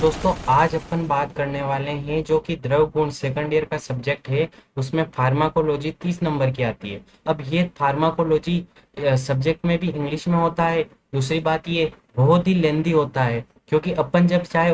दोस्तों आज अपन बात करने वाले हैं जो कि द्रव गुण सेकंड ईयर का सब्जेक्ट है। उसमें फार्माकोलॉजी 30 नंबर की आती है। अब ये फार्माकोलॉजी सब्जेक्ट में भी इंग्लिश में होता है। दूसरी बात ये बहुत ही लेंदी होता है, क्योंकि अपन जब चाहे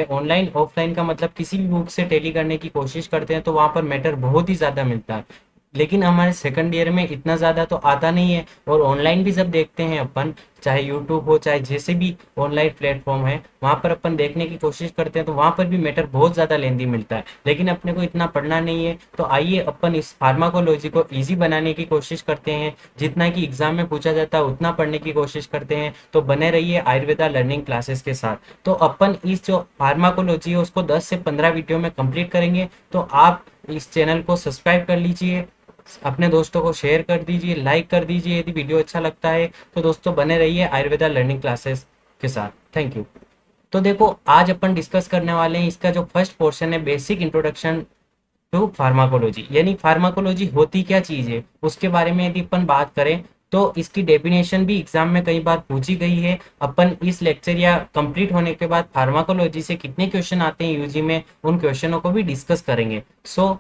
ऑनलाइन ऑफलाइन का मतलब किसी भी बुक से टेली करने की कोशिश करते हैं तो वहाँ पर मैटर बहुत ही ज़्यादा मिलता है। लेकिन हमारे सेकंड ईयर में इतना ज़्यादा तो आता नहीं है। और ऑनलाइन भी जब देखते हैं अपन, चाहे यूट्यूब हो चाहे जैसे भी ऑनलाइन प्लेटफॉर्म है, वहाँ पर अपन देखने की कोशिश करते हैं तो वहाँ पर भी मैटर बहुत ज़्यादा लेंदी मिलता है। लेकिन अपने को इतना पढ़ना नहीं है, तो आइए अपन इस फार्माकोलॉजी को ईजी बनाने की कोशिश करते हैं। जितना कि एग्जाम में पूछा जाता है उतना पढ़ने की कोशिश करते हैं। तो बने रहिए आयुर्वेदा लर्निंग क्लासेस के साथ। तो अपन इस जो फार्माकोलॉजी है उसको 10 से 15 वीडियो में कंप्लीट करेंगे। तो आप इस चैनल को सब्सक्राइब कर लीजिए, अपने दोस्तों को शेयर कर दीजिए, लाइक कर दीजिए यदि वीडियो अच्छा लगता है। तो दोस्तों बने रहिए आयुर्वेदा लर्निंग क्लासेस के साथ। Thank you. तो देखो आज अपन डिस्कस करने वाले हैं इसका जो फर्स्ट पोर्शन है, बेसिक इंट्रोडक्शन टू फार्माकोलॉजी। यानी फार्माकोलॉजी होती क्या चीज़ है उसके बारे में यदि अपन बात करें तो इसकी डेफिनेशन भी एग्जाम में कई बार पूछी गई है। अपन इस लेक्चर या कंप्लीट होने के बाद फार्माकोलॉजी से कितने क्वेश्चन आते हैं यूजी में, उन क्वेश्चनों को भी डिस्कस करेंगे। सो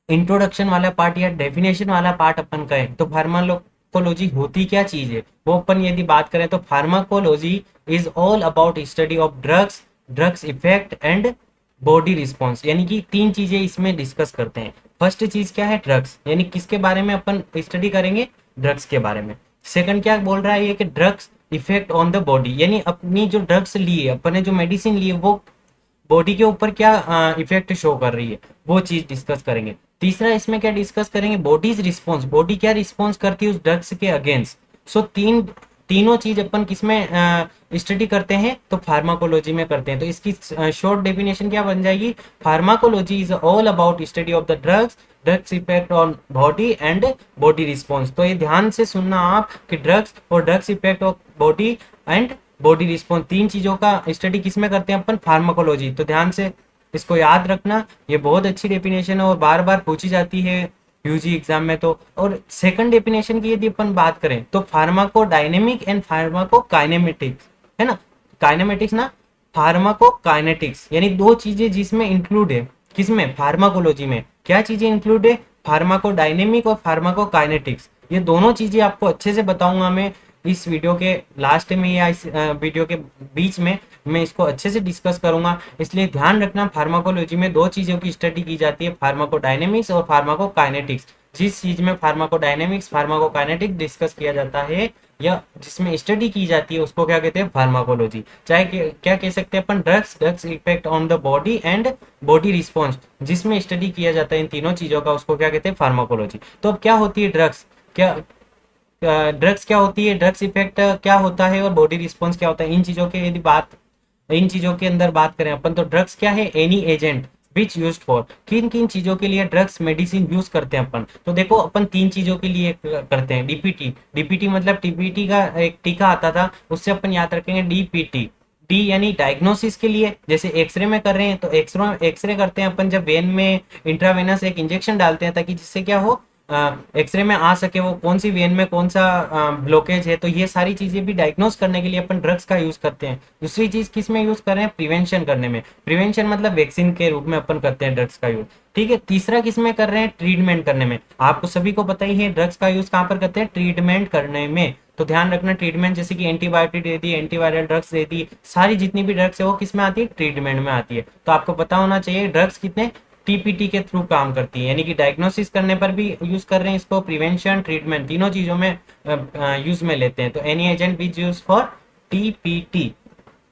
इंट्रोडक्शन वाला पार्ट या डेफिनेशन वाला पार्ट अपन कहें तो फार्माकोलॉजी होती क्या चीज है वो अपन यदि बात करें तो pharmacology is all about study of drugs, drugs effect and body response. यानी कि तीन चीजें इसमें डिस्कस करते हैं। फर्स्ट चीज क्या है? ड्रग्स, यानी किसके बारे में अपन स्टडी करेंगे? ड्रग्स के बारे में। सेकंड क्या बोल रहा है ये कि drugs effect on the body, यानी अपनी जो ड्रग्स ली है, अपन ने जो मेडिसिन ली है वो बॉडी के ऊपर क्या इफेक्ट शो कर रही है, वो चीज डिस्कस करेंगे। तीसरा इसमें क्या डिस्कस करेंगे? बॉडीज रिस्पॉन्स, बॉडी क्या रिस्पॉन्स करती है उस ड्रग्स के अगेंस्ट। सो तीनों चीज अपन किसमें स्टडी करते हैं? तो फार्माकोलॉजी में करते हैं। तो इसकी शॉर्ट डेफिनेशन क्या बन जाएगी? Pharmacology is all about study of the drugs, drugs effect on body and body response. तो ये ध्यान से सुनना आप कि ड्रग्स और drugs effect of body and body response, तीन चीजों का स्टडी किसमें करते हैं अपन? फार्माकोलॉजी। तो ध्यान से इसको याद रखना, ये बहुत अच्छी डेफिनेशन है और बार बार पूछी जाती है यूजी एग्जाम में। तो और सेकंड डेफिनेशन की यदि अपन बात करें तो pharmaco dynamic and pharmaco kinematics, है ना? काइनेमेटिक्स ना, फार्माको काइनेटिक्स, यानी दो चीजें जिसमें इंक्लूड है। किसमें? फार्माकोलॉजी में। क्या चीजें इंक्लूड है? फार्माको डायनेमिक और फार्माको काइनेटिक्स। ये दोनों चीजें आपको अच्छे से बताऊंगा मैं इस वीडियो के लास्ट में या इस वीडियो के बीच में मैं इसको अच्छे से डिस्कस करूंगा। इसलिए ध्यान रखना, फार्माकोलॉजी में दो चीजों की स्टडी की जाती है, फार्माकोडायनेमिक्स और फार्माकोकाइनेटिक्स। जिस चीज में फार्माकोडायनेमिक्स फार्माकोकाइनेटिक्स डिस्कस किया जाता है या जिसमें स्टडी की जाती है उसको क्या कहते हैं? फार्माकोलॉजी। चाहे क्या कह सकते हैं अपन? Drugs, drugs effect on the body and body response, जिसमें स्टडी किया जाता है इन तीनों चीजों का, उसको क्या कहते हैं? फार्माकोलॉजी। तो अब क्या होती है ड्रग्स? क्या ड्रग्स क्या होती है, ड्रग्स इफेक्ट क्या होता है और बॉडी रिस्पॉन्स क्या होता है? इन चीजों के अंदर बात करें अपन तो ड्रग्स क्या है? Any agent which used for, किन किन चीजों के लिए ड्रग्स मेडिसिन यूज करते हैं अपन? तो देखो अपन तीन चीजों के लिए करते हैं। डीपीटी, डीपीटी मतलब टीबीटी का एक टीका आता था, उससे अपन याद रखेंगे डीपीटी। डी यानी डायग्नोसिस के लिए, जैसे एक्सरे में कर रहे हैं तो एक्सरे करते हैं अपन जब वेन में इंट्रावेनस एक इंजेक्शन डालते हैं ताकि जिससे क्या हो, एक्सरे में आ सके वो कौन सी वेन में कौन सा ब्लॉकेज है। तो ये सारी चीजें भी डायग्नोस करने के लिए अपन ड्रग्स का यूज करते हैं। दूसरी चीज किस में यूज कर रहे हैं? प्रिवेंशन करने में। प्रिवेंशन मतलब वैक्सीन के रूप में अपन करते हैं ड्रग्स का यूज। ठीक है। तीसरा किस में कर रहे हैं? ट्रीटमेंट करने में। आपको सभी को पता ही है ड्रग्स का यूज कहाँ पर करते हैं? ट्रीटमेंट करने में। तो ध्यान रखना, ट्रीटमेंट जैसे कि antibiotic they the, antiviral drugs they दी, सारी जितनी भी ड्रग्स है वो किस में आती है? ट्रीटमेंट में आती है। तो आपको पता होना चाहिए ड्रग्स कितने टीपीटी के थ्रू काम करती है, यानी कि डायग्नोसिस करने पर भी यूज कर रहे हैं इसको, प्रिवेंशन ट्रीटमेंट तीनों चीजों में यूज में लेते हैं। तो any agent which use for TPT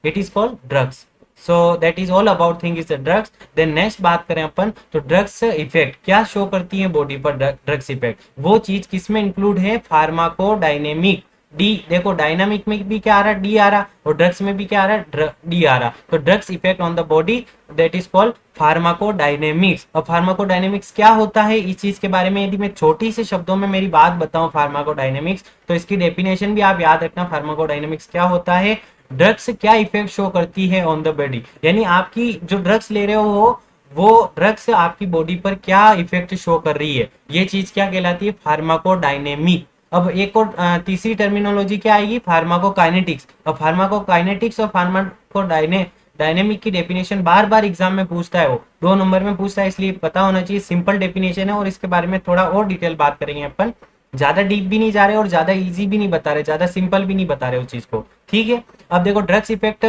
it is called drugs. So that is all about thing is the drugs. Then next बात करें अपन तो ड्रग्स इफेक्ट क्या शो करती है बॉडी पर? ड्रग्स इफेक्ट वो चीज किसमें इंक्लूड है? फार्माकोडायनेमिक। डी देखो, डायनामिक में भी क्या आ रहा? डी आ रहा, और ड्रग्स में भी क्या आ रहा? डी आ रहा। तो drugs effect on the body that is called pharmacodynamics. और फार्माकोडायनेमिक्स क्या होता है इस चीज के बारे में यदि मैं छोटी से शब्दों में मेरी बात बताऊं फार्माकोडायनेमिक्स, तो इसकी डेफिनेशन भी आप याद रखना। फार्माकोडायनेमिक्स क्या होता है? ड्रग्स क्या इफेक्ट शो करती है ऑन द बॉडी, यानी आपकी जो ड्रग्स ले रहे हो वो ड्रग्स आपकी बॉडी पर क्या इफेक्ट शो कर रही है, ये चीज क्या कहलाती है? फार्माकोडायनेमिक। अब एक और तीसरी टर्मिनोलॉजी क्या आएगी, फार्माकोकाइनेटिक्स। और फार्माकोकाइनेटिक्स और डायनेमिक की डेफिनेशन बार बार एग्जाम में पूछता है, वो 2 नंबर में पूछता है, इसलिए पता होना चाहिए। सिंपल डेफिनेशन है और इसके बारे में थोड़ा और डिटेल बात करेंगे अपन। ज्यादा डीप भी नहीं जा रहे और ज्यादा इजी भी नहीं बता रहे, ज्यादा सिंपल भी नहीं बता रहे उस चीज को, ठीक है। अब देखो ड्रग्स इफेक्ट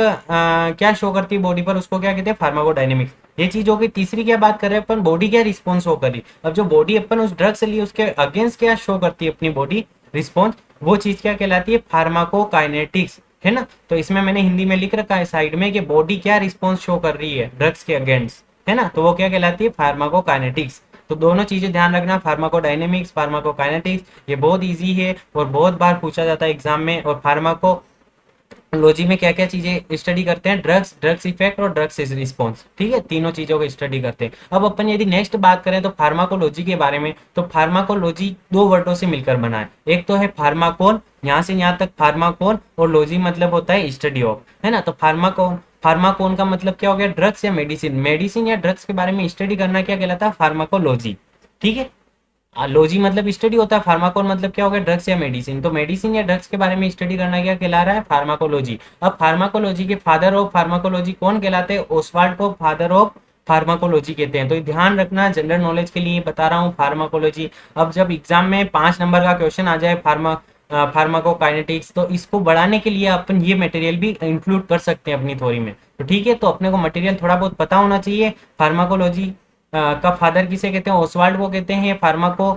क्या शो करती है बॉडी पर, उसको क्या कहते हैं, फार्माकोडायनेमिक्स। ये चीज होगी। तीसरी क्या बात कर रहे हैं अपन, बॉडी क्या रिस्पॉन्स शो करी। अब जो बॉडी अपन उस ड्रग से ली उसके अगेंस्ट क्या शो करती है अपनी बॉडी रिस्पॉन्स, वो चीज क्या कहलाती है, फार्माकोकाइनेटिक्स, है ना। तो इसमें मैंने हिंदी में लिख रखा है साइड में कि बॉडी क्या रिस्पॉन्स शो कर रही है ड्रग्स के अगेंस्ट, है ना, तो वो क्या कहलाती है, फार्माकोकाइनेटिक्स। तो दोनों चीजें ध्यान रखना, फार्माकोडायनेमिक्स, फार्माकोकाइनेटिक्स, ये बहुत इजी है और बहुत बार पूछा जाता है एग्जाम में। और फार्माको लॉजी में क्या क्या चीजें स्टडी करते हैं, ड्रग्स इफेक्ट और ड्रग्स रिस्पॉन्स, ठीक है, तीनों चीजों को स्टडी करते हैं। अब अपन यदि नेक्स्ट बात करें तो फार्माकोलॉजी के बारे में, तो फार्माकोलॉजी 2 वर्डों से मिलकर बना है। एक तो है फार्माकोन, यहाँ से यहाँ तक फार्माकोन, और लॉजी मतलब होता है स्टडी ऑफ, है ना। तो फार्माकोन का मतलब क्या हो गया, ड्रग्स या मेडिसिन, मेडिसिन या ड्रग्स के बारे में स्टडी करना क्या कहलाता है, फार्माकोलॉजी, ठीक है। लॉजी मतलब स्टडी होता है, फार्माकोन मतलब क्या हो गया, ड्रग्स या मेडिसिन। तो मेडिसिन या ड्रग्स के बारे में स्टडी करना क्या कहला रहा है, फार्माकोलॉजी। अब फार्माकोलॉजी के फादर ऑफ फार्माकोलॉजी कौन कहलाते हैं, ओस्वाल्ड को फादर ऑफ फार्माकोलॉजी कहते हैं। तो ध्यान रखना, जनरल नॉलेज के लिए बता रहा हूँ फार्माकोलॉजी। अब जब एग्जाम में 5 नंबर का क्वेश्चन आ जाए फार्माकोकाइनेटिक्स, तो इसको बढ़ाने के लिए अपन ये मटेरियल भी इंक्लूड कर सकते हैं अपनी थ्योरी में। तो ठीक है, तो अपने को मटेरियल थोड़ा बहुत पता होना चाहिए। फार्माकोलॉजी का फादर किसे कहते हैं, ओसवाल्ड को कहते हैं। फार्माको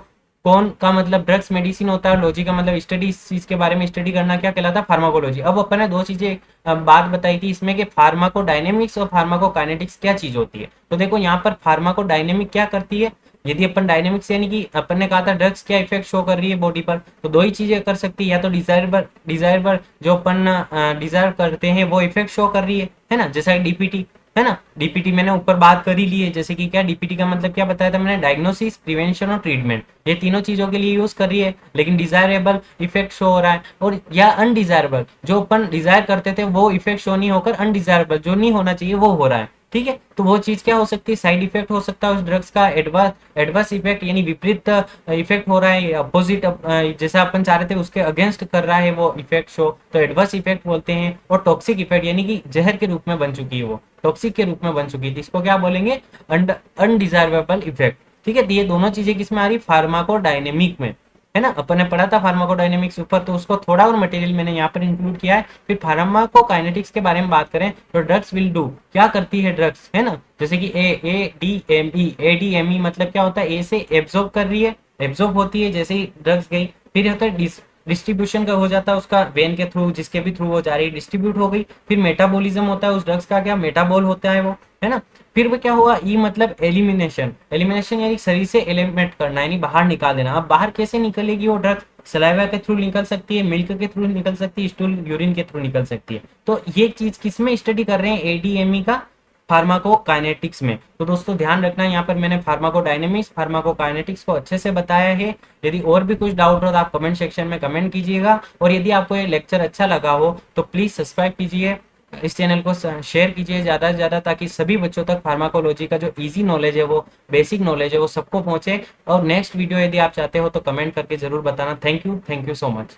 कौन का मतलब ड्रग्स मेडिसिन होता है, लॉजी का मतलब स्टडी, इस चीज के बारे में स्टडी करना क्या कहलाता है, फार्माकोलॉजी। अब अपन ने 2 चीजें बात बताई थी इसमें कि फार्माकोडायनेमिक्स और फार्माकोकाइनेटिक्स क्या चीज होती है। तो देखो यहाँ पर फार्माकोडायनेमिक क्या करती है, यदि अपन डायनेमिक्स यानी कि अपन ने कहा था ड्रग्स क्या इफेक्ट शो कर रही है बॉडी पर, तो 2 ही चीजें कर सकती है, या तो डिजायरेबल जो अपन डिजायर करते हैं वो इफेक्ट शो कर रही है ना, जैसा डीपीटी, है ना। डीपीटी मैंने ऊपर बात कर ही ली है, जैसे कि क्या डीपीटी का मतलब क्या बताया था मैंने, डायग्नोसिस, प्रिवेंशन और ट्रीटमेंट, ये तीनों चीजों के लिए यूज कर रही है। लेकिन डिजायरेबल इफेक्ट शो हो रहा है, और या अनडिजायरेबल जो अपन डिजायर करते थे वो इफेक्ट शो नहीं होकर अनडिजायरेबल जो नहीं होना चाहिए वो हो रहा है, ठीक है। तो वो चीज क्या हो सकती है, साइड इफेक्ट हो सकता है उस ड्रग्स का, एडवर्स इफेक्ट यानी विपरीत इफेक्ट हो रहा है, अपोजिट जैसा अपन चाह रहे थे उसके अगेंस्ट कर रहा है वो इफेक्ट शो, तो एडवर्स इफेक्ट बोलते हैं। और टॉक्सिक इफेक्ट यानी कि जहर के रूप में बन चुकी है वो, टॉक्सिक के रूप में बन चुकी थी, इसको क्या बोलेंगे, अनडिजायरेबल इफेक्ट, ठीक है। तो ये दोनों चीजें किसमें आ रही, फार्माकोडायनेमिक में, है ना। अपन ने पढ़ा था फार्माकोडायनेमिक्स ऊपर, तो उसको थोड़ा और मटेरियल मैंने यहाँ पर इंक्लूड किया है। फिर फार्माकोकाइनेटिक्स के बारे में बात करें तो ड्रग्स विल डू, क्या करती है ड्रग्स, है ना। जैसे कि ए डी एम ई मतलब क्या होता है, ए से एब्जॉर्ब कर रही है, एब्जॉर्ब होती है जैसे ही ड्रग्स गई। फिर होता है डिस्ट्रीब्यूशन का हो जाता है उसका, वेन के थ्रू, जिसके भी थ्रू वो जा रही है, डिस्ट्रीब्यूट हो गई। फिर मेटाबॉलिज्म होता है उस ड्रग्स का, क्या मेटाबॉल होता है वो, है ना। फिर वो क्या हुआ, ई मतलब एलिमिनेशन, एलिमिनेशन यानी शरीर से एलिमिनेट करना यानी बाहर निकाल देना। अब बाहर कैसे निकलेगी वो ड्रग, सलाइवा के थ्रू निकल सकती है, मिल्क के थ्रू निकल सकती है, स्टूल यूरिन के थ्रू निकल सकती है। तो ये चीज किसमें स्टडी कर रहे हैं, एडीएमई का, फार्माकोकाइनेटिक्स में। तो दोस्तों ध्यान रखना, यहाँ पर मैंने फार्माकोडायनेमिक्स, फार्माकोकाइनेटिक्स को अच्छे से बताया है। यदि और भी कुछ डाउट हो तो आप कमेंट सेक्शन में कमेंट कीजिएगा, और यदि आपको ये लेक्चर अच्छा लगा हो तो प्लीज सब्सक्राइब कीजिए, इस चैनल को शेयर कीजिए ज़्यादा से ज़्यादा, ताकि सभी बच्चों तक फार्माकोलॉजी का जो इजी नॉलेज है, वो बेसिक नॉलेज है, वो सबको पहुंचे। और नेक्स्ट वीडियो यदि आप चाहते हो तो कमेंट करके जरूर बताना। Thank you so much.